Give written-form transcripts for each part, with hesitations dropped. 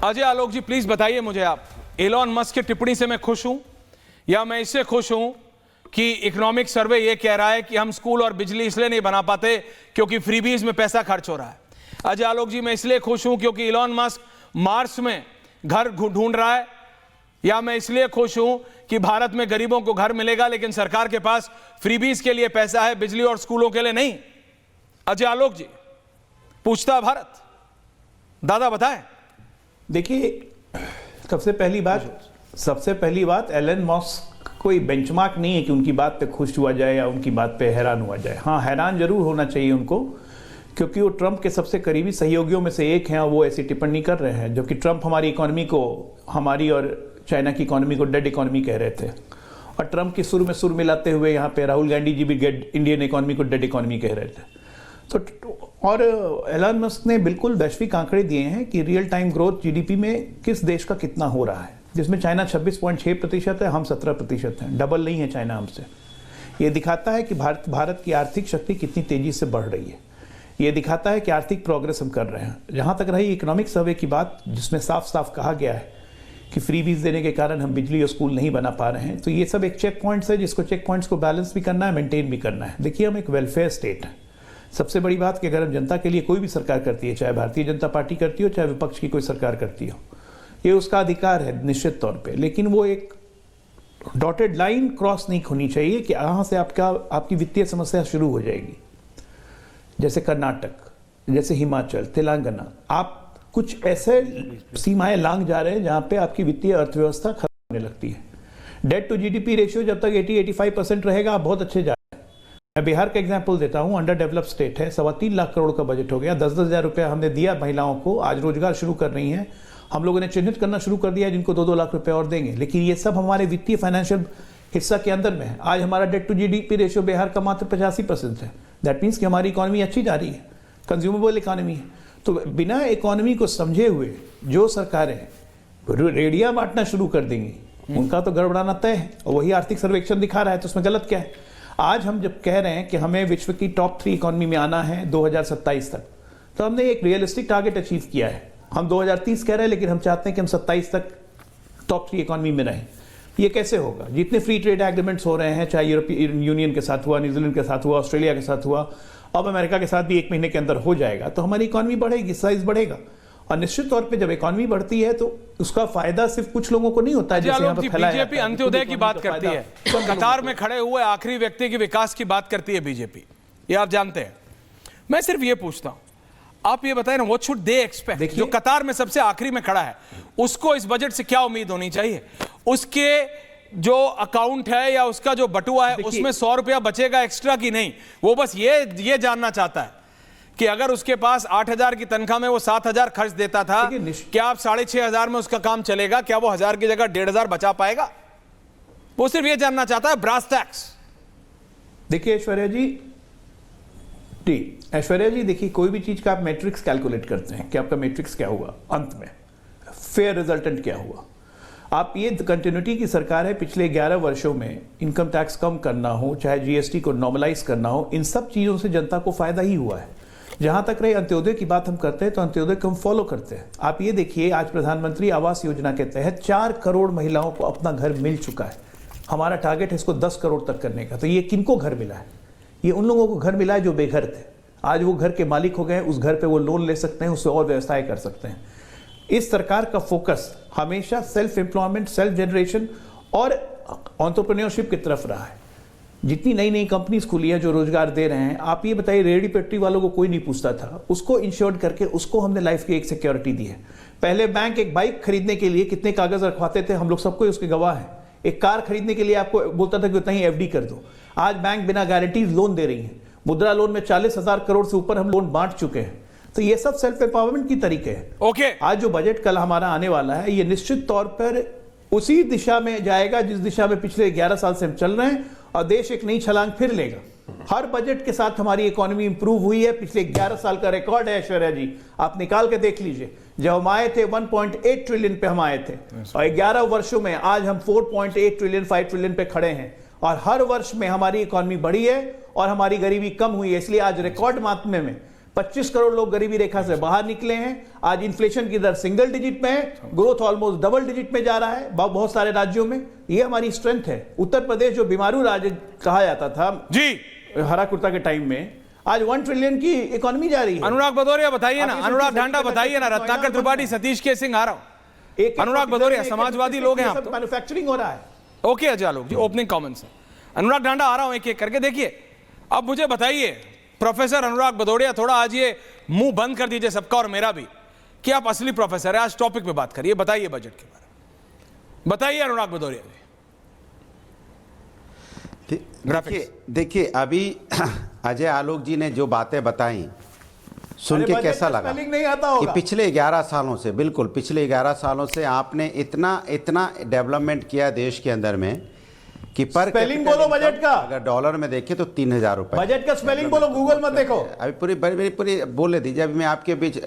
अजय आलोक जी please बताइए मुझे, आप एलॉन मस्क की टिप्पणी से मैं खुश हूं या मैं इससे खुश हूं कि इकोनॉमिक सर्वे ये कह रहा है कि हम स्कूल और बिजली इसलिए नहीं बना पाते क्योंकि फ्रीबीज में पैसा खर्च हो रहा है। अजय आलोक जी मैं इसलिए खुश हूं क्योंकि एलॉन मस्क मार्स में घर ढूंढ रहा है, या मैं इसलिए खुश हूं कि भारत में गरीबों को घर मिलेगा लेकिन सरकार के पास फ्रीबीज के लिए पैसा है, बिजली और स्कूलों के लिए नहीं। अजय आलोक जी, पूछता भारत, दादा बताएं। देखिए, सबसे पहली बात एलन मस्क कोई बेंचमार्क नहीं है कि उनकी बात पे खुश हुआ जाए या उनकी बात पे हैरान हुआ जाए। हाँ, हैरान जरूर होना चाहिए उनको, क्योंकि वो ट्रंप के सबसे करीबी सहयोगियों में से एक हैं और वो ऐसी टिप्पणी कर रहे हैं, जो कि ट्रंप हमारी इकोनॉमी को, हमारी और चाइना की इकोनॉमी को डेड इकोनॉमी कह रहे थे, और ट्रंप के सुर में सुर मिलाते हुए यहाँ पे राहुल गांधी जी भी इंडियन इकोनॉमी को डेड इकोनॉमी कह रहे थे। तो और एलन मस्क ने बिल्कुल वैश्विक आंकड़े दिए हैं कि रियल टाइम ग्रोथ जीडीपी में किस देश का कितना हो रहा है, जिसमें चाइना 26.6% है, हम 17% हैं, डबल नहीं है चाइना हमसे। ये दिखाता है कि भारत की आर्थिक शक्ति कितनी तेजी से बढ़ रही है। ये दिखाता है कि आर्थिक प्रोग्रेस हम कर रहे हैं। जहाँ तक रही इकोनॉमिक सर्वे की बात, जिसमें साफ साफ कहा गया है कि फ्रीबीज देने के कारण हम बिजली और स्कूल नहीं बना पा रहे हैं, तो ये सब एक चेक पॉइंट्स है, जिसको चेक पॉइंट्स को बैलेंस भी करना है, मेंटेन भी करना है। देखिए, हम एक वेलफेयर स्टेट है। सबसे बड़ी बात कि अगर हम जनता के लिए कोई भी सरकार करती है, चाहे भारतीय जनता पार्टी करती हो, चाहे विपक्ष की कोई सरकार करती हो, ये उसका अधिकार है निश्चित तौर पे, लेकिन वो एक डॉटेड लाइन क्रॉस नहीं होनी चाहिए कि यहाँ से आपकी वित्तीय समस्या शुरू हो जाएगी। जैसे कर्नाटक, जैसे हिमाचल, तेलंगाना, आप कुछ ऐसे सीमाएं लांघ जा रहे हैं जहाँ पे आपकी वित्तीय अर्थव्यवस्था खत्म होने लगती है। डेट टू जीडीपी रेशियो जब तक 80-85% रहेगा, आप बहुत अच्छे जा रहे हैं। मैं बिहार का एग्जांपल देता हूँ, अंडर डेवलप्ड स्टेट है, 3.25 लाख करोड़ का बजट हो गया, 10-10 हज़ार रुपया हमने दिया महिलाओं को, आज रोजगार शुरू कर रही हैं। हम लोगों ने चिन्हित करना शुरू कर दिया है जिनको 2-2 लाख रुपए और देंगे, लेकिन ये सब हमारे वित्तीय फाइनेंशियल हिस्सा के अंदर में है। आज हमारा debt to GDP ratio Bihar का मात्र 85% है। दैट मीन्स कि हमारी इकोनॉमी अच्छी जा रही है, कंज्यूमेबल इकोनॉमी है। तो बिना इकोनॉमी को समझे हुए जो सरकारें रेडिया बांटना शुरू कर देंगी, उनका तो गड़बड़ाना तय है, और वही आर्थिक सर्वेक्षण दिखा रहा है, तो उसमें गलत क्या है। आज हम जब कह रहे हैं कि हमें विश्व की टॉप 3 इकोनॉमी में आना है 2027 तक, तो हमने एक रियलिस्टिक टारगेट अचीव किया है। हम 2030 कह रहे हैं, लेकिन हम चाहते हैं कि हम 27 तक टॉप 3 इकोनॉमी में रहें। ये कैसे होगा? जितने फ्री ट्रेड एग्रीमेंट्स हो रहे हैं, चाहे यूरोपियन यूनियन के साथ हुआ, न्यूजीलैंड के साथ हुआ, ऑस्ट्रेलिया के साथ हुआ, अब अमेरिका के साथ भी 1 महीने के अंदर हो जाएगा, तो हमारी इकोनॉमी बढ़ेगी, साइज बढ़ेगा। और निश्चित तौर पे जब इकोनॉमी बढ़ती है तो उसका फायदा सिर्फ कुछ लोगों को नहीं होता है। जैसे बीजेपी अंत्योदय की बात करती है, कतार में खड़े हुए आखिरी व्यक्ति के विकास की बात करती है बीजेपी, ये आप जानते हैं। मैं सिर्फ ये पूछता हूं, आप ये बताएं ना, व्हाट शुड दे एक्सपेक्ट? जो कतार में सबसे आखिरी में खड़ा है, उसको इस बजट से क्या उम्मीद होनी चाहिए? उसके जो अकाउंट है या उसका जो बटुआ है, उसमें 100 रुपया बचेगा एक्स्ट्रा की नहीं? वो बस ये जानना चाहता है कि अगर उसके पास 8,000 की तनख्वाह में वो 7,000 खर्च देता था, क्या आप 6,500 में उसका काम चलेगा? क्या वो 1,000 की जगह 1,500 बचा पाएगा? वो सिर्फ ये जानना चाहता है, ब्रास टैक्स। देखिए ऐश्वर्या जी, देखिए, कोई भी चीज का आप मैट्रिक्स कैलकुलेट करते हैं कि आपका मैट्रिक्स क्या हुआ, अंत में फेयर रिजल्टेंट क्या हुआ। आप ये कंटिन्यूटी की सरकार है, पिछले 11 वर्षों में इनकम टैक्स कम करना हो, चाहे जीएसटी को नॉर्मलाइज करना हो, इन सब चीजों से जनता को फायदा ही हुआ है। जहां तक रही अंत्योदय की बात हम करते हैं, तो अंत्योदय को हम फॉलो करते हैं। आप ये देखिए, आज प्रधानमंत्री आवास योजना के तहत 4 करोड़ महिलाओं को अपना घर मिल चुका है। हमारा टारगेट है इसको 10 करोड़ तक करने का। तो ये किनको घर मिला है? ये उन लोगों को घर मिला है जो बेघर थे, आज वो घर के मालिक हो गए, उस घर पे वो लोन ले सकते हैं, उससे और व्यवसाय कर सकते हैं। इस सरकार का फोकस हमेशा सेल्फ एम्प्लॉयमेंट, सेल्फ जनरेशन और एंटरप्रेन्योरशिप की तरफ रहा है। जितनी नई नई कंपनीज खुली है जो रोजगार दे रहे हैं, आप ये बताइए, रेडी पेट्री वालों को कोई नहीं पूछता था, उसको इंश्योर्ड करके उसको हमने लाइफ की एक सिक्योरिटी दी है। पहले बैंक एक बाइक खरीदने के लिए कितने कागज रखवाते थे, हम लोग सबको उसके गवाह हैं। एक कार खरीदने के लिए आपको बोलता था कि उतना ही एफडी कर दो। आज बैंक बिना गारंटी लोन दे रही है। मुद्रा लोन में 40,000 करोड़ से ऊपर हम लोन बांट चुके हैं। तो ये सब सेल्फ एम्पावरमेंट की तरीके हैं। ओके, आज जो बजट कल हमारा आने वाला है, ये निश्चित तौर पर उसी दिशा में जाएगा जिस दिशा में पिछले 11 साल से हम चल रहे हैं, और देश एक नई छलांग फिर लेगा। हर बजट के साथ हमारी इकोनॉमी इंप्रूव हुई है। पिछले 11 साल का रिकॉर्ड है ऐश्वर्या जी, आप निकाल के देख लीजिए। जब हम आए थे 1.8 ट्रिलियन पे हम आए थे, और 11 वर्षों में आज हम 4.8 ट्रिलियन, 5 ट्रिलियन पे खड़े हैं। और हर वर्ष में हमारी इकोनॉमी बढ़ी है और हमारी गरीबी कम हुई है। इसलिए आज रिकॉर्ड मात्रा में 25 करोड़ लोग गरीबी रेखा से बाहर निकले हैं। आज इन्फ्लेशन की दर सिंगल डिजिट में है, ग्रोथ ऑलमोस्ट डबल डिजिट में जा रहा है बहुत सारे राज्यों में। ये हमारी स्ट्रेंथ है। उत्तर प्रदेश जो बीमारू राज्य कहा जाता था जी हरा कुर्ता के टाइम में, आज 1 ट्रिलियन की इकोनॉमी जा रही है। अनुराग भदौरिया बताइए ना, अनुराग ढांडा बताइए ना, रत्नाकर त्रिपाठी, सतीश के सिंह आ रहा हूं, अनुराग भदौरिया, समाजवादी लोग हैं आप तो। मैन्युफैक्चरिंग हो रहा है। ओके अजय आलोक जी, ओपनिंग कमेंट्स है। अनुराग ढांडा आ रहा हूं एक एक करके। देखिए अब मुझे बताइए प्रोफेसर अनुराग भदौरिया, थोड़ा आज ये मुंह बंद कर दीजिए सबका और मेरा भी, कि आप असली प्रोफेसर है, आज टॉपिक पे बात करिए। बताइए बजट के बारे में, बताइए अनुराग भदौरिया जी। देखिए अभी अजय आलोक जी ने जो बातें बताई सुन के कैसा लगा नहीं आता होगा कि पिछले 11 सालों से, बिल्कुल पिछले 11 सालों से आपने इतना डेवलपमेंट किया देश के अंदर में कि पर स्पेलिंग बोलो बजट का। अगर डॉलर में देखें तो 3000 रुपए। बजट का स्पेलिंग बोलो, गूगल मत देखो। अभी पूरी बोलने दीजिए। अभी मैं आपके बीच,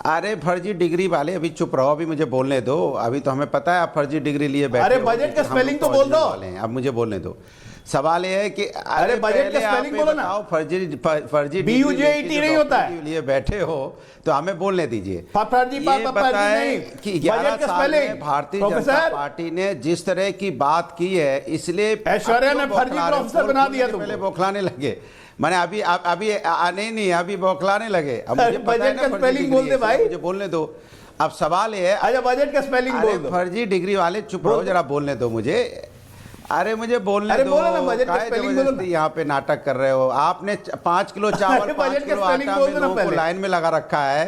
अरे फर्जी डिग्री वाले अभी चुप रहो, अभी मुझे बोलने दो। अभी तो हमें पता है आप फर्जी डिग्री लिए बैठे। अरे बजट का स्पेलिंग तो बोल दो। अब मुझे बोलने दो। सवाल ये है कि अरे बजट का स्पेलिंग बोलो ना। फर्जी BUJET नहीं होता है। लिए बैठे हो तो हमें बोलने दीजिए। फर्जी बताएं कि 11 साल में भारतीय जनता पार्टी ने जिस तरह की बात की है, इसलिए ऐश्वर्या ने फर्जी प्रोफेसर बना दिया। पहले बौखलाने लगे, मैंने अभी नहीं अभी बौखलाने लगे। अब मुझे बजट का स्पेलिंग बोल दे भाई, मुझे बोलने दो। अब सवाल ये है, अच्छा बजट का स्पेलिंग बोल दो। फर्जी डिग्री वाले चुप रहो जरा, बोलने दो मुझे। अरे मुझे बोलने दो। यहाँ पे नाटक कर रहे हो। आपने 5 किलो चावल 5 किलो आटा में लोगों को लाइन में लगा रखा है।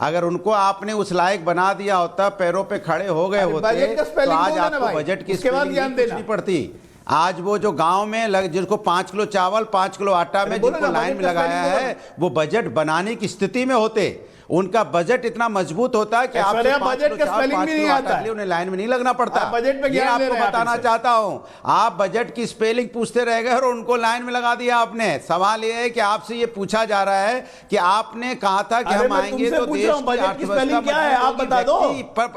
अगर उनको आपने उस लायक बना दिया होता, पैरों पे खड़े हो गए होते, तो आज आपको बजट की स्पेलिंग नहीं पड़ती। आज वो जो गांव में जिसको 5 किलो चावल 5 किलो आटा में जिनको लाइन में लगाया है, वो बजट बनाने की स्थिति में होते। उनका बजट इतना मजबूत होता है कि आपसे बजट का स्पेलिंग भी नहीं आता है, उन्हें लाइन में नहीं लगना पड़ता। बजट पे ये आपको बताना चाहता हूं। आप बजट की स्पेलिंग पूछते रह गए और उनको लाइन में लगा दिया आपने। सवाल ये है कि आपसे ये पूछा जा रहा है कि आपने कहा था कि हम आएंगे तो देश की अर्थव्यवस्था क्या है, आप बता दो।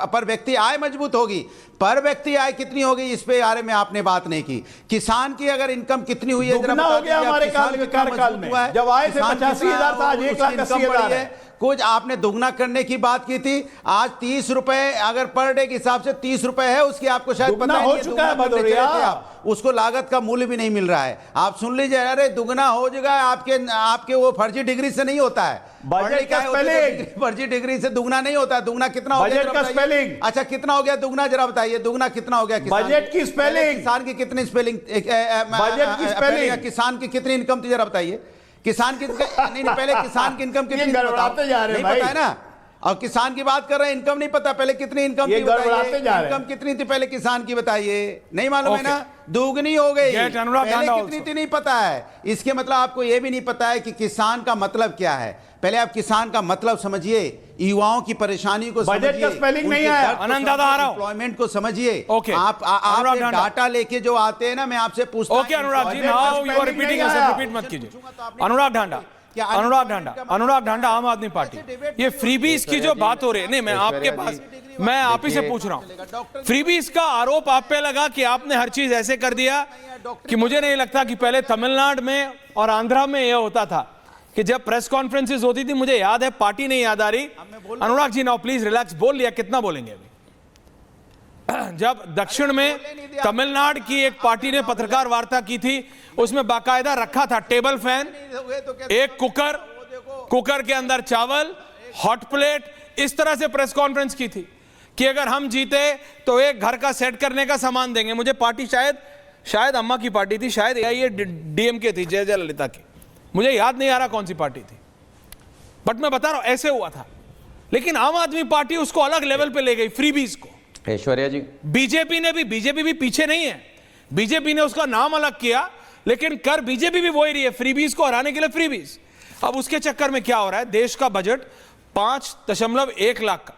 पर व्यक्ति आय मजबूत होगी। पर व्यक्ति आय कितनी होगी इस पे बारे में आपने बात नहीं की। किसान की अगर इनकम कितनी हुई है जरा बता दीजिए। हमारे कार्यकाल में जब आए थे 85,000 था, आज 1,80,000 है। कुछ आपने दुगना करने की बात की थी, आज 30 रुपए अगर पर डे के हिसाब से 30 रुपए है, उसकी आपको शायद पता हो चुका है भदौरिया। उसको लागत का मूल्य भी नहीं मिल रहा है। आप सुन लीजिए, अरे दुगना हो जाएगा आपके वो फर्जी डिग्री से नहीं होता है। बजट का स्पेलिंग फर्जी डिग्री से दुगना नहीं होता है। दुगना कितना हो गया? बजट का स्पेलिंग। अच्छा कितना हो गया दुगना, जरा बताइए दुगना कितना हो गया? बजट की स्पेलिंग। किसान की कितनी स्पेलिंग, बजट की स्पेलिंग। किसान की कितनी इनकम थी जरा बताइए। किसान की नहीं, पहले किसान की इनकम कितनी गड़बड़ाते जा रहे हैं भाई, पता है ना। और किसान की बात कर रहे हैं, इनकम नहीं पता, पहले कितनी इनकम थी बताइए। इनकम कितनी थी पहले किसान की बताइए, नहीं मालूम है ना। दुगनी हो गई, पहले कितनी थी नहीं पता है। इसके मतलब आपको यह भी नहीं पता है कि किसान का मतलब क्या है। पहले आप किसान का मतलब समझिए, युवाओं की परेशानी को समझिए, बजट का स्पेलिंग नहीं आया। आनंद दादा आ रहा हूं, एम्प्लॉयमेंट को समझिए। आप डाटा लेके जो आते हैं ना, मैं आपसे पूछता हूं। Okay Anurag ji, now you are repeating yourself, repeat मत कीजिए। अनुराग ढांडा आम आदमी पार्टी, ये फ्रीबीज की जो बात हो रही है, नहीं मैं आपके पास, मैं आप ही से पूछ रहा हूं। फ्रीबीज का आरोप आप पे लगा कि आपने हर चीज ऐसे कर दिया कि मुझे नहीं लगता कि पहले तमिलनाडु में और आंध्रा में यह होता था कि जब प्रेस कॉन्फ्रेंसेस होती थी, मुझे याद है, पार्टी नहीं याद आ रही। अनुराग जी नाउ प्लीज रिलैक्स, बोल लिया, कितना बोलेंगे अभी? जब दक्षिण में तमिलनाडु की एक पार्टी ने पत्रकार वार्ता की थी, उसमें बाकायदा रखा था टेबल फैन, एक कुकर के अंदर चावल, हॉट प्लेट, इस तरह से प्रेस कॉन्फ्रेंस की थी कि अगर हम जीते तो एक घर का सेट करने का सामान देंगे। मुझे पार्टी शायद अम्मा की पार्टी थी, शायद ये डीएमके थी, जयललिता की, मुझे याद नहीं आ रहा कौन सी पार्टी थी, बट मैं बता रहा हूं ऐसे हुआ था। लेकिन आम आदमी पार्टी उसको अलग लेवल पे ले गई, फ्रीबीज को। ऐश्वर्या जी, बीजेपी भी पीछे नहीं है। बीजेपी ने उसका नाम अलग किया, लेकिन कर बीजेपी भी वही रही है, फ्रीबीज को हराने के लिए फ्रीबीज। अब उसके चक्कर में क्या हो रहा है, देश का बजट 5.1 लाख का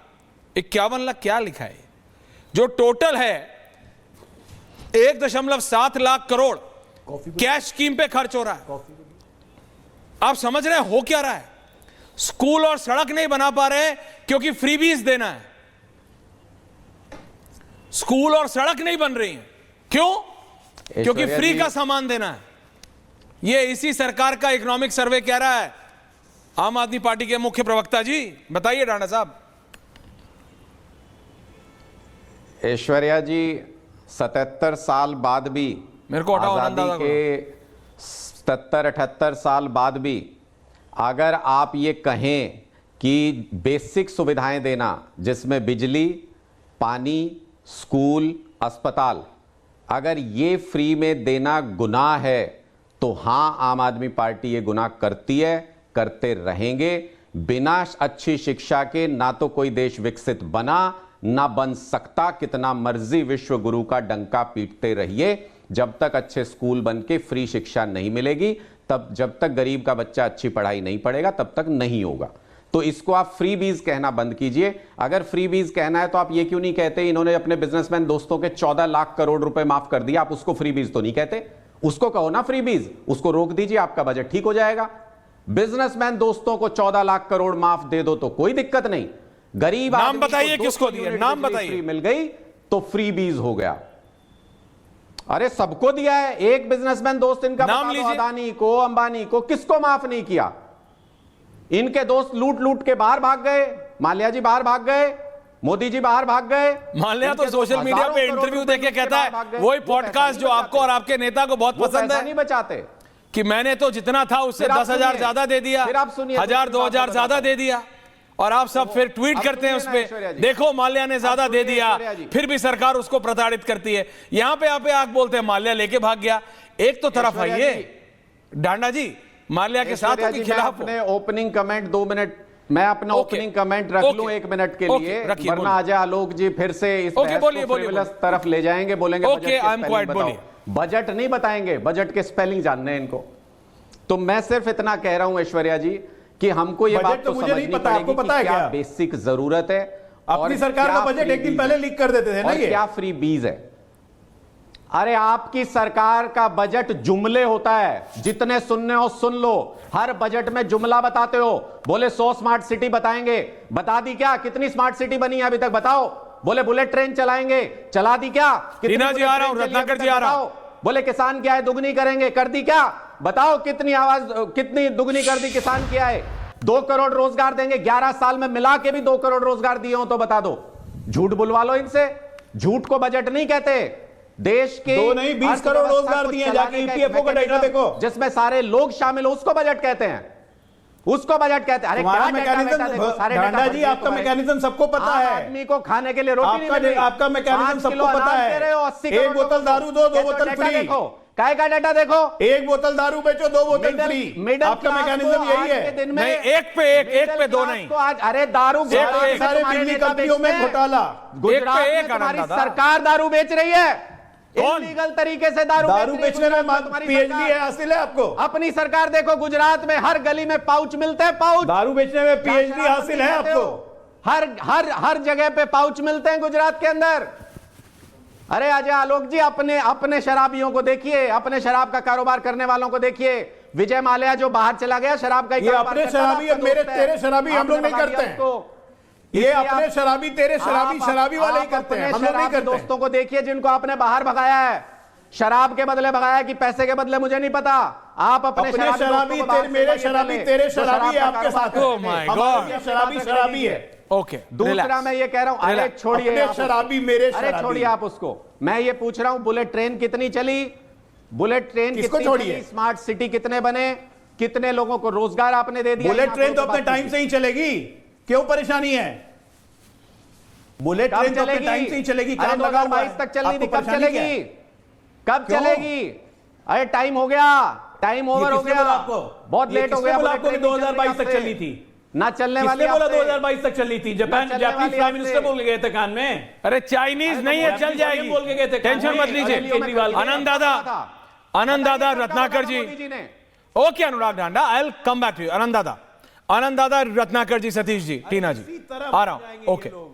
51 लाख क्या लिखा है, जो टोटल है 1.7 लाख करोड़ कैश स्कीम पे खर्च हो रहा है। आप समझ रहे हैं हो क्या रहा है? स्कूल और सड़क नहीं बना पा रहे क्योंकि फ्रीबीज देना है। स्कूल और सड़क नहीं बन रही हैं, क्यों? क्योंकि फ्री का सामान देना है। यह इसी सरकार का इकोनॉमिक सर्वे कह रहा है। आम आदमी पार्टी के मुख्य प्रवक्ता जी, बताइए डांडा साहब। ऐश्वर्या जी, 77 साल बाद भी, मेरे को हटाओ, आजादी आनंद के 77-78 साल बाद भी अगर आप ये कहें कि बेसिक सुविधाएं देना, जिसमें बिजली, पानी, स्कूल, अस्पताल, अगर ये फ्री में देना गुनाह है तो हां, आम आदमी पार्टी ये गुनाह करती है, करते रहेंगे। बिना अच्छी शिक्षा के ना तो कोई देश विकसित बना ना बन सकता। कितना मर्जी विश्व गुरु का डंका पीटते रहिए, जब तक अच्छे स्कूल बन के फ्री शिक्षा नहीं मिलेगी, तब जब तक गरीब का बच्चा अच्छी पढ़ाई नहीं पढ़ेगा, तब तक नहीं होगा। तो इसको आप फ्री बीज कहना बंद कीजिए। अगर फ्री बीज कहना है तो आप ये क्यों नहीं कहते इन्होंने अपने बिजनेसमैन दोस्तों के 14 लाख करोड़ रुपए माफ कर दिया, आप उसको फ्री बीज तो नहीं कहते? उसको कहो ना फ्री बीज, उसको रोक दीजिए, आपका बजट ठीक हो जाएगा। बिजनेसमैन दोस्तों को 14 लाख करोड़ माफ दे दो तो कोई दिक्कत नहीं। गरीब नाम बताइए किसको दिया, नाम बताइए। फ्री मिल गई तो फ्री बीज हो गया। अरे सबको दिया है, एक बिजनेसमैन दोस्त इनका नाम बता दो, लीजिए। अदानी को, अंबानी को, किसको माफ नहीं किया? इनके दोस्त लूट लूट के बाहर भाग गए, माल्या जी बाहर भाग गए, मोदी जी बाहर भाग गए। माल्या तो सोशल मीडिया पे इंटरव्यू देके कहता है वही पॉडकास्ट जो आपको और आपके नेता को बहुत पसंद है, नहीं बचाते कि मैंने तो जितना था उससे 10,000 ज्यादा दे दिया, फिर आप सुनिए, 1,000-2,000 ज्यादा दे दिया, और आप सब फिर ट्वीट करते हैं उस पे, देखो माल्या ने ज्यादा दे दिया, फिर भी सरकार उसको प्रताड़ित करती है। यहां पे आप आग बोलते हैं माल्या लेके भाग गया। एक तो तरफ है ये डांडा जी माल्या के साथ हो कि खिलाफ? अपने ओपनिंग कमेंट 2 मिनट, मैं अपना ओपनिंग कमेंट रख लूं 1 मिनट के लिए, वरना अजय आलोक जी फिर से इस फ्रिवलस तरफ ले जाएंगे, बोलेंगे बजट नहीं बताएंगे, बजट के स्पेलिंग जानने हैं इनको। तो मैं सिर्फ इतना कह रहा हूं ऐश्वर्या जी कि हमको ये बात तो मुझे नहीं समझनी पता, आपको पड़ेगी पता है कि क्या क्या बेसिक जरूरत है। अपनी सरकार का बजट एक दिन पहले लीक कर देते थे ना, ये क्या फ्री बीज है। अरे आपकी सरकार का बजट जुमले होता है, जितने सुनने हो सुन लो। हर बजट में जुमला बताते हो, बोले 100 स्मार्ट सिटी बताएंगे, बता दी क्या? कितनी स्मार्ट सिटी बनी है अभी तक बताओ? बोले बुलेट ट्रेन चलाएंगे, चला दी क्या? रीना जी आ रहा हूं, रत्नाकर जी आ रहा हूं। बोले किसान क्या है दुगनी करेंगे, कर दी क्या? बताओ कितनी आवाज, कितनी दुगनी कर दी किसान क्या है? 2 करोड़ रोजगार देंगे, 11 साल में मिला के भी 2 करोड़ रोजगार दिए हो तो बता दो। झूठ बुलवा लो इनसे, झूठ को बजट नहीं कहते। देश के 2 नहीं 20 करोड़ रोजगार दिए, जाके ईपीएफओ का डेटा देखो, जिसमें सारे लोग शामिल हो, उसको बजट कहते हैं, उसको बजट कहते हैं। अरे क्या मैकेनिज्म डांडा जी, आपका मैकेनिज्म सबको पता है। आदमी को खाने के लिए रोटी नहीं मिल रही, आपका मैकेनिज्म सबको पता है। 1 बोतल दारू दो, 2 बोतल फ्री। देखो काय का डाटा देखो, 1 बोतल दारू बेचो, 2 बोतल फ्री। आपका मैकेनिज्म यही है। नहीं, एक पे दो नहीं। तो आज अरे दारू सारे बिजली कंपनियों में घोटाला, गुजरात में तुम्हारी सरकार दारू बेच रही है, इलीगल तरीके से दारू बेचने में पीएचडी हासिल है आपको। अपनी सरकार देखो, गुजरात में हर गली में पाउच मिलते हैं, पाउच। दारू बेचने में पीएचडी हासिल है आपको। हर जगह पे पाउच मिलते हैं गुजरात के अंदर। अरे अजय आलोक जी, अपने शराबियों को देखिए, अपने शराब का कारोबार करने वालों को देखिए। विजय माल्या जो बाहर चला गया शराब का अपने शराबी, मेरे तेरे शराबी हम लोग नहीं करते हैं। ये अपने शराबी तेरे शराबी वाले ही करते हैं, हम लोग नहीं करते। दोस्तों को देखिए जिनको आपने बाहर भगाया है, शराब के बदले भगाया कि पैसे के बदले मुझे नहीं पता। आप अपने शराबी मेरे शराबी तेरे शराबी है आपके साथ। ओह माय गॉड, शराबी है। ओके, दूसरा मैं ये कह रहा हूं, अरे छोड़िए शराबी मेरे, अरे छोड़िए आप उसको। मैं ये पूछ रहा हूं बुलेट ट्रेन कितनी चली, बुलेट ट्रेन कितनी चली, स्मार्ट सिटी कितने बने, कितने लोगों को रोजगार आपने दे दिया? बुलेट ट्रेन तो अपने टाइम से ही चलेगी, क्यों परेशानी है? बुलेट ट्रेन तो अपने टाइम से ही चलेगी। 2022 तक चल रही थी, कब चलेगी? कब चलेगी? अरे टाइम हो गया, टाइम ओवर हो गया, बहुत लेट हो गया। आपको 2022 तक चली थी ना, चलने वाली बोला 2022 तक चली थी। जापानीज प्राइम मिनिस्टर बोल के गए थे कान में। अरे चाइनीज नहीं है, चल जाएगी, बोल के गए थे, टेंशन मत लीजिए। Anand Dada Ratnakar ji, okay Anurag Danda, I will come back to you. Anand Dada Ratnakar जी, सतीश जी, टीना जी, आ रहा हूं। ओके।